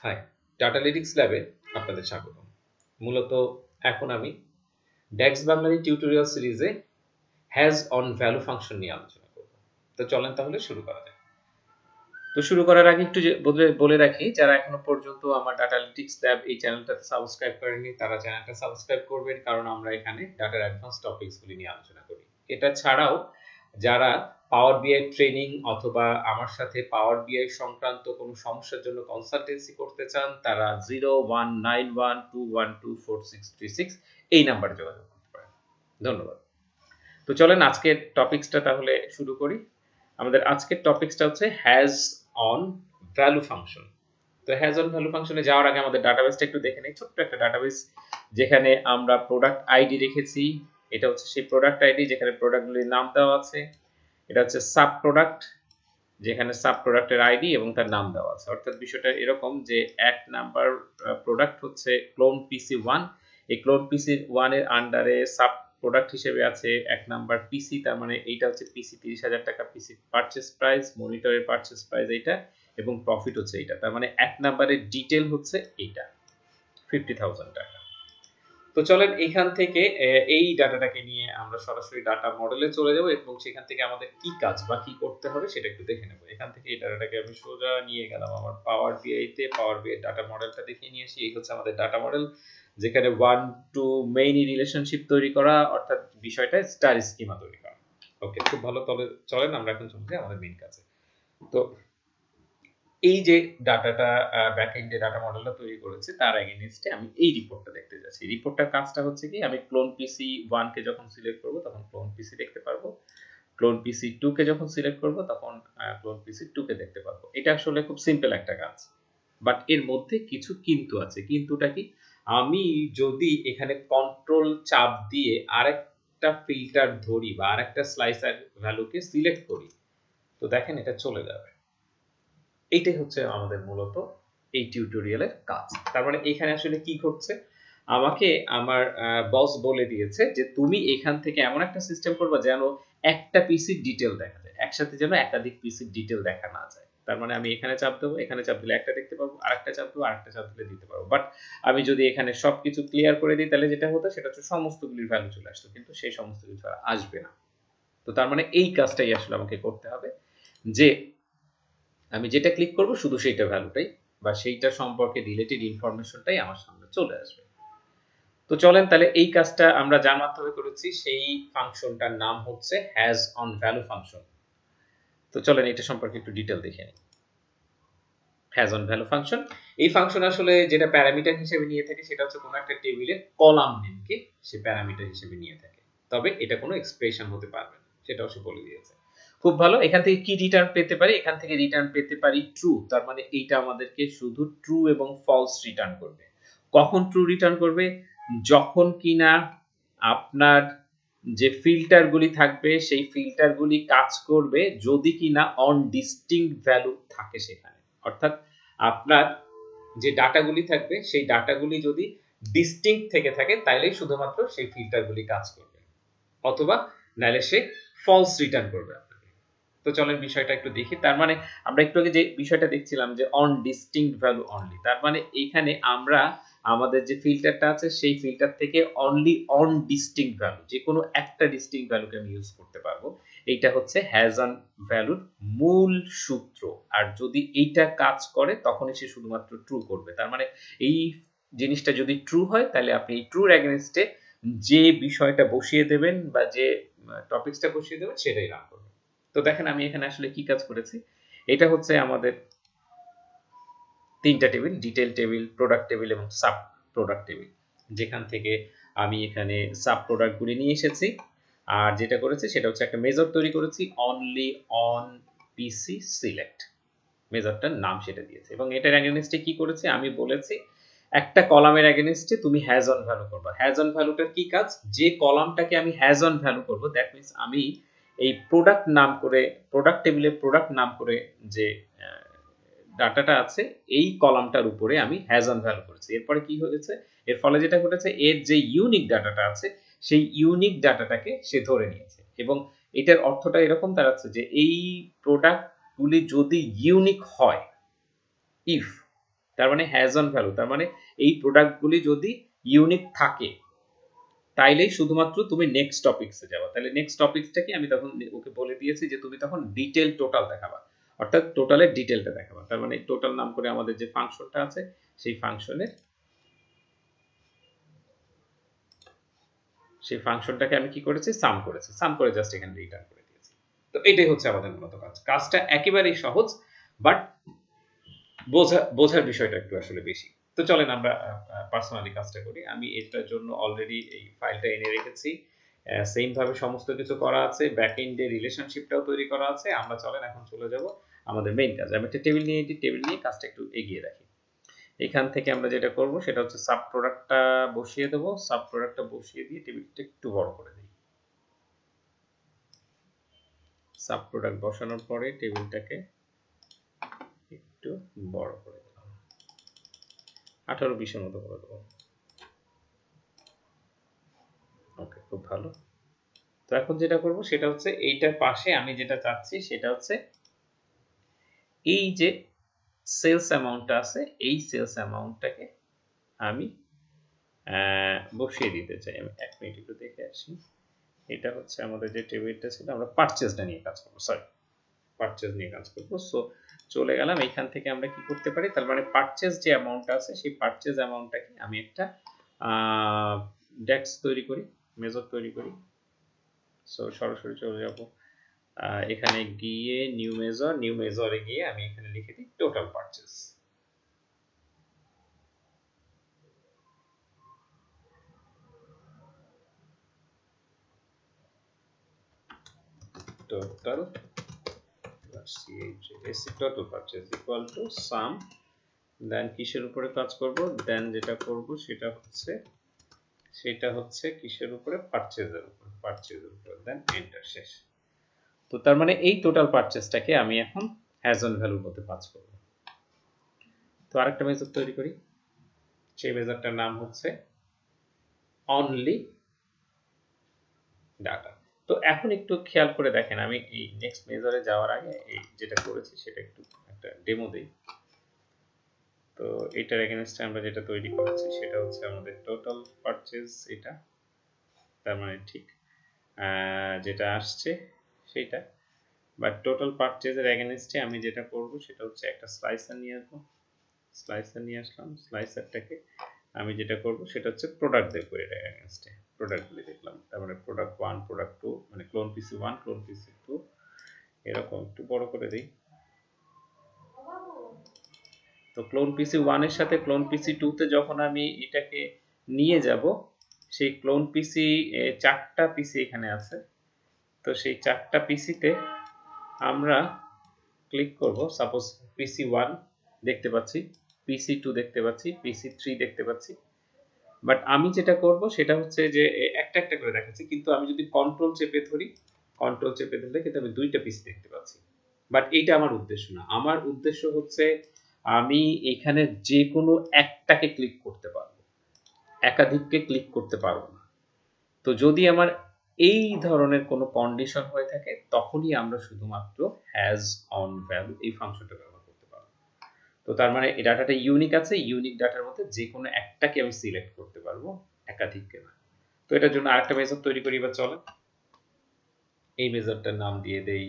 High, ডাটালিটিক্স ল্যাবে আপনাদের স্বাগত। মূলত এখন আমি ড্যাক্স বাংলার টিউটোরিয়াল সিরিজে হ্যাজ অন ভ্যালু ফাংশন নিয়ে আলোচনা করব। তো চলেন তাহলে শুরু করা যাক। তো শুরু করার আগে একটু বলে রাখি, যারা এখনো পর্যন্ত আমার ডাটালিটিক্স ল্যাব এই চ্যানেলটাতে সাবস্ক্রাইব করেননি তারা চ্যানেলটা সাবস্ক্রাইব করবেন, কারণ আমরা এখানে ডাটার অ্যাডভান্স টপিকসগুলি নিয়ে আলোচনা করি। এটা ছাড়াও যারা পাওয়ার বিআই ট্রেনিং অথবা আমার সাথে পাওয়ার বিআই সংক্রান্ত কোনো সমস্যার জন্য কনসালটেন্সি করতে চান তারা 0191212466 এই নাম্বারে যোগাযোগ করতে পারেন। ধন্যবাদ। তো চলেন আজকের টপিকসটা তাহলে শুরু করি। আমাদের আজকের টপিকসটা হচ্ছে হ্যাজ অন ভ্যালু ফাংশন। তো হ্যাজ অন ভ্যালু ফাংশনে যাওয়ার আগে আমাদের ডাটাবেসটা একটু দেখে নেই। ছোট্ট একটা ডাটাবেস যেখানে আমরা প্রোডাক্ট আইডি রেখেছি। এটা হচ্ছে সেই প্রোডাক্ট আইডি যেখানে প্রোডাক্টগুলির নাম দেওয়া আছে। এটা হচ্ছে সাব প্রোডাক্ট যেখানে সাব প্রোডাক্টের আইডি এবং তার নাম দেওয়া আছে। অর্থাৎ বিষয়টা এরকম যে এক নাম্বার প্রোডাক্ট হচ্ছে ক্লোন পিসি 1। এই ক্লোন পিসি 1 এর আন্ডারে সাব প্রোডাক্ট হিসেবে আছে এক নাম্বার পিসি, তার মানে এইটা হচ্ছে পিসি 30,000 টাকা পিসি পারচেজ প্রাইস, মনিটরের পারচেজ প্রাইস এইটা এবং প্রফিট হচ্ছে এইটা। তার মানে এক নাম্বারের ডিটেল হচ্ছে এইটা 50,000 টাকা। তো চলেন এখান থেকে এই ডাটাটাকে নিয়ে আমরা সরাসরি ডাটা মডেলে চলে যাব এবং সেখান থেকে আমাদের কি কাজ বা কি করতে হবে সেটা একটু দেখে নেব। এখান থেকে এই ডাটাটাকে আমি সোজা নিয়ে গেলাম আমার পাওয়ার বিআই তে। পাওয়ার বিআই ডাটা মডেলটা দেখিয়ে নিয়ে আসি। এই হচ্ছে আমাদের ডাটা মডেল, যেখানে 1 to মেইন রিলেশনশিপ তৈরি করা, অর্থাৎ বিষয়টা স্টার স্কিমা তৈরি করা। ওকে, খুব ভালো। তবে চলেন আমরা এখন চলছি আমাদের মেইন কাজে। তো এই যে ডাটাটা ব্যাকএন্ডে ডাটা মডেলটা তৈরি করেছে তার এগেইনস্টে আমি এই রিপোর্টটা দেখতে যাচ্ছি। রিপোর্টটার কাজটা হচ্ছে কি, আমি ক্লোন পিসি 1 কে যখন সিলেক্ট করব তখন ক্লোন পিসি দেখতে পারবো, ক্লোন পিসি 2 কে যখন সিলেক্ট করব তখন ক্লোন পিসি 2 কে দেখতে পারবো। এটা আসলে খুব সিম্পল একটা কাজ, বাট এর মধ্যে কিছু কিন্তু আছে। কিন্তুটা কি, আমি যদি এখানে কন্ট্রোল চাপ দিয়ে আরেকটা ফিল্টার ধরি বা আরেকটা স্লাইসার ভ্যালুকে সিলেক্ট করি, তো দেখেন এটা চলে যাবে। এইটাই হচ্ছে আমাদের মূলত এই টিউটোরিয়ালের কাজ। তার মানে এখানে আসলে কি ঘটছে, আমাকে আমার বস বলে দিয়েছে যে তুমি এখান থেকে এমন একটা সিস্টেম করবে যেন একটা পিসির ডিটেল দেখা যায়, একসাথে যেন একাধিক পিসির ডিটেল দেখা না যায়। তার মানে আমি এখানে চাপ দেবো, এখানে চাপ দিলে একটা দেখতে পাবো, আরেকটা চাপ দেবো, আরেকটা চাপ দিলে দিতে পারবো। বাট আমি যদি এখানে সবকিছু ক্লিয়ার করে দিই তাহলে যেটা হতো সেটা হচ্ছে সমস্তগুলির ভ্যালু চলে আসতো, কিন্তু সেই সমস্ত কিছু আর আসবে না। তো তার মানে এই কাজটাই আসলে আমাকে করতে হবে যে আমি যেটা ক্লিক করব শুধু সেইটা ভ্যালুটাই বা সেইটা সম্পর্কে রিলেটেড ইনফরমেশনটাই আমার সামনে চলে আসবে। তো চলেন তাহলে এই কাজটা আমরা যার মাধ্যমে করেছি সেই ফাংশনটার নাম হচ্ছে হ্যাজ অন ভ্যালু ফাংশন। তো চলেন এটা সম্পর্কে একটু ডিটেল দেখে নিই। হ্যাজ অন ভ্যালু ফাংশন, এই ফাংশন আসলে যেটা প্যারামিটার হিসেবে নিয়ে থাকে সেটা হচ্ছে কোনো একটা টেবিলের কলাম নেমকে সে প্যারামিটার হিসেবে নিয়ে থাকে, তবে এটা কোনো এক্সপ্রেশন হতে পারবে না, সেটাও সে বলে দিয়েছে। খুব ভালো। এখান থেকে কি রিটার্ন পেতে পারি, এখান থেকে রিটার্ন পেতে পারি ট্রু। তার মানে এইটা আমাদেরকে শুধু ট্রু এবং ফলস রিটার্ন করবে। কখন ট্রু রিটার্ন করবে, যখন কিনা আপনার যে ফিল্টারগুলি থাকবে সেই ফিল্টারগুলি কাজ করবে যদি কিনা অন ডিস্টিংক্ট ভ্যালু থাকে সেখানে। অর্থাৎ আপনার যে ডাটাগুলি থাকবে সেই ডাটাগুলি যদি ডিস্টিংক্ট থেকে থাকে তাইলেই শুধুমাত্র সেই ফিল্টারগুলি কাজ করবে, অথবা নাইলে সে ফলস রিটার্ন করবে আপনাকে। তো চলেন বিষয়টা একটু দেখি। তার মানে আমরা একটু আগে যে বিষয়টা দেখছিলাম যে অন ডিস্টিংক্ট ভ্যালু অনলি, তার মানে এইখানে আমরা আমাদের যে ফিল্টারটা আছে সেই ফিল্টার থেকে অনলি অন ডিস্টিংক্ট ভ্যালু, যে কোনো একটা ডিস্টিংক্ট ভ্যালুকে আমি ইউজ করতে পারবো। এইটা হচ্ছে হ্যাজ অন ভ্যালুর মূল সূত্র। আর যদি এইটা কাজ করে তখনই সে শুধুমাত্র ট্রু করবে। তার মানে এই জিনিসটা যদি ট্রু হয় তাহলে আপনি এই ট্রুর এগেইনস্টে যে বিষয়টা বসিয়ে দেবেন বা যে টপিকসটা বসিয়ে দেবেন সেটাই রান করবে। তো দেখেন আমি এখানে আসলে কি কাজ করেছি। এটা হচ্ছে আমাদের তিনটা table, detail table, product table এবং সাব প্রোডাক্ট টেবিল, যেখান থেকে আমি এখানে সাব প্রোডাক্টগুলি নিয়ে এসেছি। আর যেটা করেছি সেটা হচ্ছে একটা মেজর তৈরি করেছি, অনলি অন পিসি সিলেক্ট, মেজরটার নাম সেটা দিয়েছে। এবং এটার এগেইনস্টে কি করেছি, আমি বলেছি একটা কলামের এগেইনস্টে তুমি হ্যাজ অন ভ্যালু করবে। হ্যাজ অন ভ্যালুটার কি কাজ, যে কলামটাকে আমি হ্যাজ অন ভ্যালু করব দ্যাট মিন্স আমি এই প্রোডাক্ট নাম করে, প্রোডাক্ট টেবিলে প্রোডাক্ট নাম করে যে ডাটাটা আছে এই কলামটার উপরে আমি হ্যাজ অন ভ্যালু করেছি। এরপরে কি হয়েছে, এর ফলে যেটা ঘটেছে, এর যে ইউনিক ডাটাটা আছে সেই ইউনিক ডাটাটাকে সে ধরে নিয়েছে। এবং এটার অর্থটা এরকম দাঁড়াচ্ছে যে এই প্রোডাক্টগুলি যদি ইউনিক হয়, ইফ তার মানে হ্যাজ অন ভ্যালু, তার মানে এই প্রোডাক্টগুলি যদি ইউনিক থাকে তাইলেই শুধুমাত্র তুমি নেক্সট টপিকসে যাবা। তাহলে নেক্সট টপিকসটা কি, আমি তখন ওকে বলে দিয়েছি যে তুমি তখন ডিটেল টোটাল দেখাবা, অর্থাৎ টোটালের ডিটেলটা দেখাবা। তার মানে টোটাল নাম করে আমাদের যে ফাংশনটা আছে সেই ফাংশনটাকে আমি কি করেছি, সাম করেছি, সাম করে জাস্ট এখানে রিটার্ন করে দিয়েছি। তো এটাই হচ্ছে আমাদের মূলত কাজ। কাজটা একেবারেই সহজ, বাট বোঝার বিষয়টা একটু আসলে বেশি। তো চলেন আমরা পার্সোনালি কাজটা করি। আমি এটার জন্য অলরেডি এই ফাইলটা এনে রেখেছি, সেম ভাবে সমস্ত কিছু করা আছে, ব্যাক এন্ডে রিলেশনশিপটাও তৈরি করা আছে। আমরা চলেন এখন চলে যাব আমাদের মেইন কাজ। আমি একটা টেবিল নিয়ে কাজটা একটু এগিয়ে রাখি। এখান থেকে আমরা যেটা করব সেটা হচ্ছে সাব প্রোডাক্টটা বসিয়ে দেবো। সাব প্রোডাক্টটা বসিয়ে দিয়ে টেবিলটা একটু বড় করে দিই। সাব প্রোডাক্ট বসানোর পরে টেবিলটাকে একটু বড় করে দিলাম, 18-20 মতো করে দেবো। ওকে, খুব ভালো। তো এখন যেটা করব সেটা হচ্ছে এইটার পাশে আমি যেটা চাচ্ছি সেটা হচ্ছে এই যে সেলস অ্যামাউন্টটা আছে, এই সেলস অ্যামাউন্টটাকে আমি বসিয়ে দিতে চাই। আমি 1 মিনিট একটু দেখে আসি। এটা হচ্ছে আমাদের যে টেবিলটা ছিল, আমরা পারচেজটা নিয়ে কাজ করবো, সরি পারচেজ নিয়ে কাজ করবো। সো চলে গেলাম এইখান থেকে। আমরা কি করতে পারি, তার মানে পারচেজ যে অ্যামাউন্টটা আছে সেই পারচেজ অ্যামাউন্টটাকে আমি একটা ডেক্স তৈরি করি, মেজর তৈরি করি। সো সরাসরি চলে যাব এখানে গিয়ে নিউ মেজরে গিয়ে আমি এখানে লিখে দিই total purchase. Total total purchase equal to sum, then কিসের উপরে কাজ করব, দেন যেটা করব সেটা হচ্ছে কিসের উপরে, পারচেজের উপরে, দেন এন্টার, শেষ। তো তার মানে এই টোটাল পারচেজটাকে আমি এখন হ্যাজ অন ভ্যালুর মধ্যে পাস করব। তো আরেকটা মেজর তৈরি করি, সেই মেজরটার নাম হচ্ছে অনলি ডাটা। তো এখন একটু খেয়াল করে দেখেন, আমি এই নেক্সট মেজরে যাওয়ার আগে এই যেটা করেছি সেটা একটু একটা ডেমো দিই। তো এটার এগেইনস্টে আমরা যেটা তৈরি করেছি সেটা হচ্ছে আমাদের টোটাল পারচেজ, এটা তার মানে ঠিক যেটা আসছে সেটা। বাট টোটাল পারচেজের এগেইনস্টে আমি যেটা করব সেটা হচ্ছে একটা স্লাইসার নিয়ে আসবো। স্লাইসার নিয়ে আসলাম, স্লাইসারটাকে আমি যেটা করব সেটা হচ্ছে প্রোডাক্ট দেখবো, এটা এগেইনস্টে প্রোডাক্টগুলি দেখলাম। তারপরে প্রোডাক্ট 1, প্রোডাক্ট 2, মানে ক্লোন পিসি 1, ক্লোন পিসি 2, এরকম একটু বড় করে দিই। তো ক্লোন পিসি 1 এর সাথে ক্লোন পিসি 2 তে যখন আমি এটাকে নিয়ে যাব, সেই ক্লোন পিসি 4টা পিসি এখানে আছে। তো সেই 4টা পিসিতে আমরা ক্লিক করব। সাপোজ পিসি 1 দেখতে পাচ্ছি, পিসি 2 দেখতে পাচ্ছি, পিসি 3 দেখতে পাচ্ছি। বাট আমি যেটা করব সেটা হচ্ছে যে একটা একটা করে দেখাচ্ছি, কিন্তু আমি যদি কন্ট্রোল চেপে ধরি, কন্ট্রোল চেপে ধরলে কিন্তু আমি 2টা পিসি দেখতে পাচ্ছি। বাট এইটা আমার উদ্দেশ্য না। আমার উদ্দেশ্য হচ্ছে আমি এখানে যে কোনো একটাকে ক্লিক করতে পারবো, একাধিককে ক্লিক করতে পারবো না। তো যদি আমার এই ধরনের কোনো কন্ডিশন হয়ে থাকে তখনই আমরা শুধুমাত্র হ্যাজ অন ভ্যালু এই ফাংশনটা ব্যবহার করতে পারবো। তো তার মানে এই ডাটাটা ইউনিক আছে, ইউনিক ডাটার মধ্যে যে কোনো একটাকে আমি সিলেক্ট করতে পারবো, একাধিককে না। তো এটার জন্য আরেকটা মেজর তৈরি করি। এবার চলেন এই মেজরটার নাম দিয়ে দেই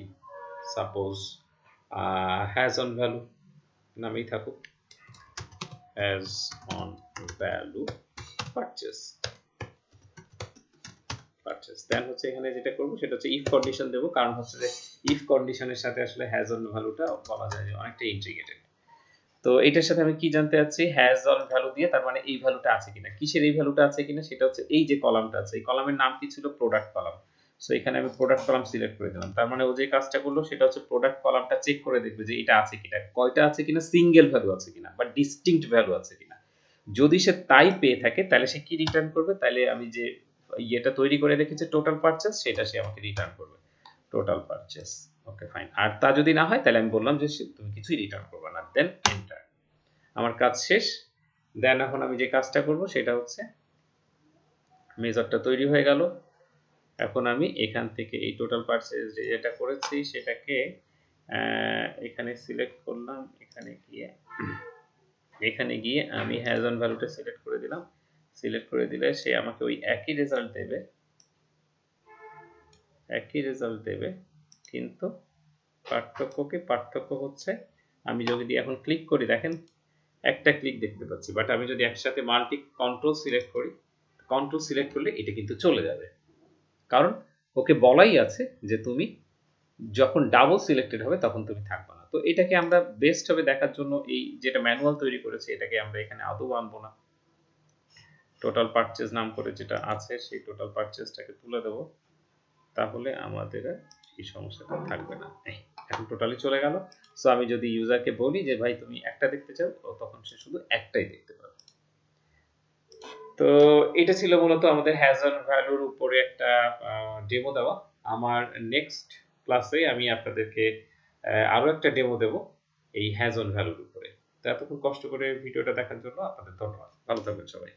সাপোজ হ্যাজ অন ভ্যালু নামেই থাকুক, হ্যাজ অন ভ্যালু পারচেজ। দেন হচ্ছে এখানে যেটা করব সেটা হচ্ছে ইফ কন্ডিশন দেবো, কারণ হচ্ছে যে ইফ কন্ডিশনের সাথে আসলে হ্যাজ অন ভ্যালুটা বলা যায় যে অনেকটা ইন্টিগ্রেটেড। তো এটার সাথে আমি কি জানতে চাচ্ছি, হ্যাজ অন ভ্যালু দিয়ে তার মানে এই ভ্যালুটা আছে কিনা, কিসের এই ভ্যালুটা আছে কিনা, সেটা হচ্ছে এই যে কলামটা আছে, এই কলামের নাম কি ছিল, প্রোডাক্ট কলাম। সো এখানে আমি প্রোডাক্ট কলাম সিলেক্ট করে দিলাম। তার মানে ও যে কাজটা করলো সেটা হচ্ছে প্রোডাক্ট কলামটা চেক করে দেখবে যে এটা আছে কিনা, কয়টা আছে কিনা, সিঙ্গেল ভ্যালু আছে কিনা বা ডিস্টিংক্ট ভ্যালু আছে কিনা। যদি সে তাই পেয়ে থাকে তাহলে সে কি রিটার্ন করবে, তাহলে আমি যে ইয়েটা তৈরি করে রেখেছি টোটাল পারচেজ, সেটা সে আমাকে রিটার্ন করবে, টোটাল পারচেজ। Okay fine. আর তা যদি না হয় তাহলে আমি বললাম যে তুমি কিছুই রিটার্ন করবে না, দেন এন্টার। আমার কাজ শেষ। দেন এখন আমি যে কাজটা করব সেটা হচ্ছে মেজরটা তৈরি হয়ে গেল। এখন আমি এখান থেকে এই টোটাল পারচেজ যেটা করেছি সেটাকে এখানে সিলেক্ট করলাম, এখানে গিয়ে এখানে গিয়ে আমি হ্যাজ অন ভ্যালুটা সিলেক্ট করে দিলাম, সিলেক্ট করে দিলে সে আমাকে ওই একই রেজাল্ট দেবে, কিন্তু পার্থক্য হচ্ছে আমি যদি এখন ক্লিক করি, দেখেন একটা ক্লিক দেখতে পাচ্ছি, বাট আমি যদি একসাথে মাল্টি কন্ট্রোল সিলেক্ট করি, কন্ট্রোল সিলেক্ট করলে এটা কিন্তু চলে যাবে, কারণ ওকে বলাই আছে যে তুমি যখন ডাবল সিলেক্টেড হবে তখন তুমি থাকবে না। তো এটাকে আমরা বেস্ট হবে দেখার জন্য এই যেটা ম্যানুয়াল তৈরি করেছে এটাকে আমরা এখানে আদৌ আনবো না, টোটাল পারচেজ নাম করে যেটা আছে সেই টোটাল পারচেজটাকে তুলে দেবো, তাহলে আমাদের এই সমস্যাটা থাকবে না। এখন টোটালি চলে গেল। সো আমি যদি ইউজারকে বলি যে ভাই তুমি একটা দেখতে চাও, তখন সে শুধু একটাই দেখতে পাবে। তো এটা ছিল মূলত আমাদের হ্যাজ অন ভ্যালুর উপরে একটা ডেমো দেওয়া। আমার নেক্সট ক্লাসে আমি আপনাদেরকে আরো একটা ডেমো দেব এই হ্যাজ অন ভ্যালুর উপরে। তো এতক্ষণ কষ্ট করে ভিডিওটা দেখার জন্য আপনাদের ধন্যবাদ। ভালো থাকবেন সবাই।